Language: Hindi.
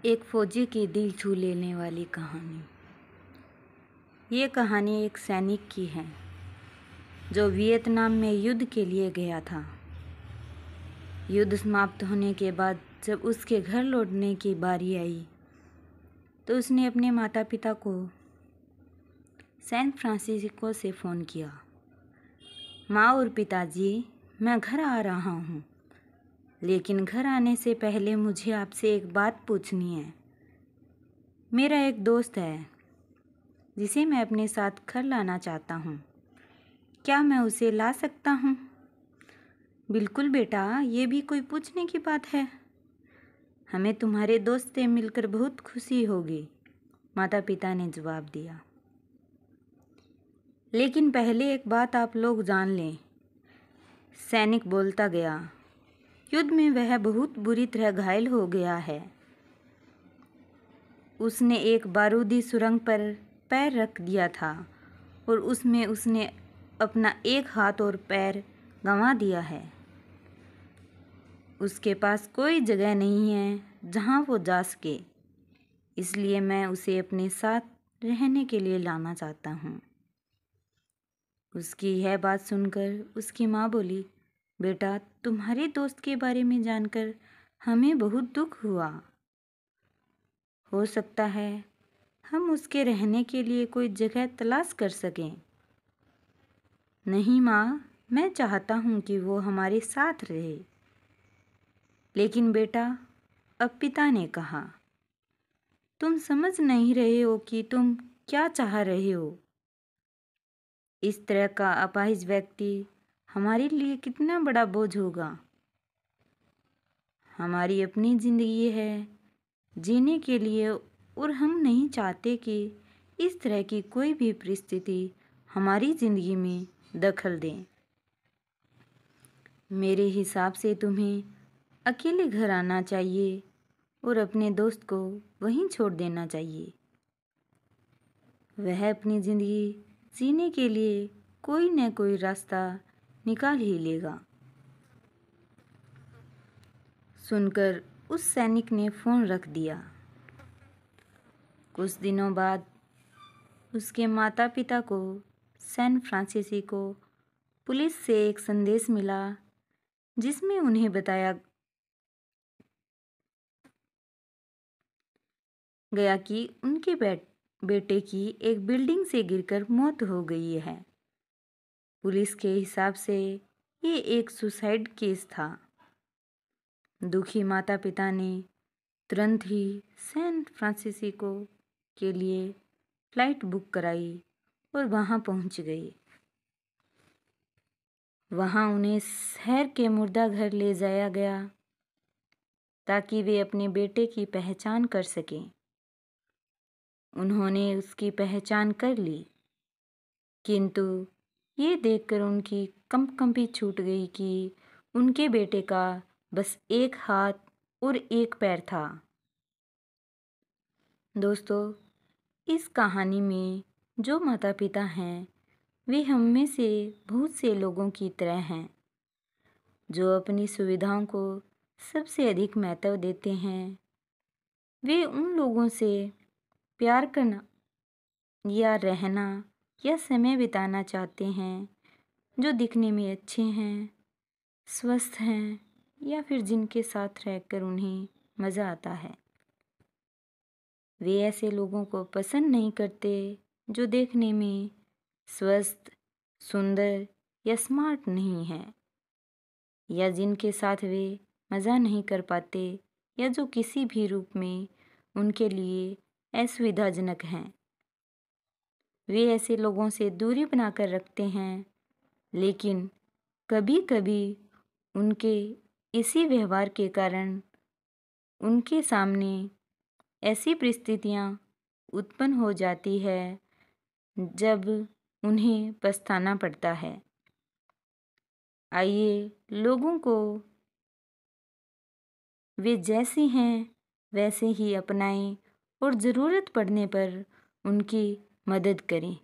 एक फौजी की दिल छू लेने वाली कहानी। ये कहानी एक सैनिक की है जो वियतनाम में युद्ध के लिए गया था। युद्ध समाप्त होने के बाद जब उसके घर लौटने की बारी आई तो उसने अपने माता पिता को सैन फ्रांसिस्को से फ़ोन किया। माँ और पिताजी, मैं घर आ रहा हूँ, लेकिन घर आने से पहले मुझे आपसे एक बात पूछनी है। मेरा एक दोस्त है जिसे मैं अपने साथ घर लाना चाहता हूँ। क्या मैं उसे ला सकता हूँ? बिल्कुल बेटा, ये भी कोई पूछने की बात है। हमें तुम्हारे दोस्त से मिलकर बहुत खुशी होगी, माता पिता ने जवाब दिया। लेकिन पहले एक बात आप लोग जान लें, सैनिक बोलता गया। युद्ध में वह बहुत बुरी तरह घायल हो गया है। उसने एक बारूदी सुरंग पर पैर रख दिया था और उसमें उसने अपना एक हाथ और पैर गंवा दिया है। उसके पास कोई जगह नहीं है जहां वो जा सके, इसलिए मैं उसे अपने साथ रहने के लिए लाना चाहता हूँ। उसकी यह बात सुनकर उसकी माँ बोली, बेटा, तुम्हारे दोस्त के बारे में जानकर हमें बहुत दुख हुआ। हो सकता है हम उसके रहने के लिए कोई जगह तलाश कर सकें। नहीं माँ, मैं चाहता हूँ कि वो हमारे साथ रहे। लेकिन बेटा, अब पिता ने कहा, तुम समझ नहीं रहे हो कि तुम क्या चाह रहे हो। इस तरह का अपाहिज व्यक्ति हमारे लिए कितना बड़ा बोझ होगा। हमारी अपनी जिंदगी है जीने के लिए और हम नहीं चाहते कि इस तरह की कोई भी परिस्थिति हमारी ज़िंदगी में दखल दें। मेरे हिसाब से तुम्हें अकेले घर आना चाहिए और अपने दोस्त को वहीं छोड़ देना चाहिए। वह अपनी ज़िंदगी जीने के लिए कोई न कोई रास्ता निकाल ही लेगा। सुनकर उस सैनिक ने फ़ोन रख दिया। कुछ दिनों बाद उसके माता पिता को सैन फ्रांसिस्को पुलिस से एक संदेश मिला जिसमें उन्हें बताया गया कि उनके बेटे की एक बिल्डिंग से गिरकर मौत हो गई है। पुलिस के हिसाब से ये एक सुसाइड केस था। दुखी माता पिता ने तुरंत ही सैन फ्रांसिस्को के लिए फ्लाइट बुक कराई और वहां पहुंच गए। वहां उन्हें शहर के मुर्दा घर ले जाया गया ताकि वे अपने बेटे की पहचान कर सकें। उन्होंने उसकी पहचान कर ली, किंतु ये देखकर उनकी कंपकंपी छूट गई कि उनके बेटे का बस एक हाथ और एक पैर था। दोस्तों, इस कहानी में जो माता पिता हैं वे हम में से बहुत से लोगों की तरह हैं जो अपनी सुविधाओं को सबसे अधिक महत्व देते हैं। वे उन लोगों से प्यार करना या रहना या समय बिताना चाहते हैं जो दिखने में अच्छे हैं, स्वस्थ हैं या फिर जिनके साथ रहकर उन्हें मज़ा आता है। वे ऐसे लोगों को पसंद नहीं करते जो देखने में स्वस्थ, सुंदर या स्मार्ट नहीं हैं, या जिनके साथ वे मज़ा नहीं कर पाते या जो किसी भी रूप में उनके लिए असुविधाजनक हैं। वे ऐसे लोगों से दूरी बनाकर रखते हैं, लेकिन कभी कभी उनके इसी व्यवहार के कारण उनके सामने ऐसी परिस्थितियाँ उत्पन्न हो जाती है जब उन्हें पछताना पड़ता है। आइए लोगों को वे जैसे हैं वैसे ही अपनाएं और ज़रूरत पड़ने पर उनकी मदद करें।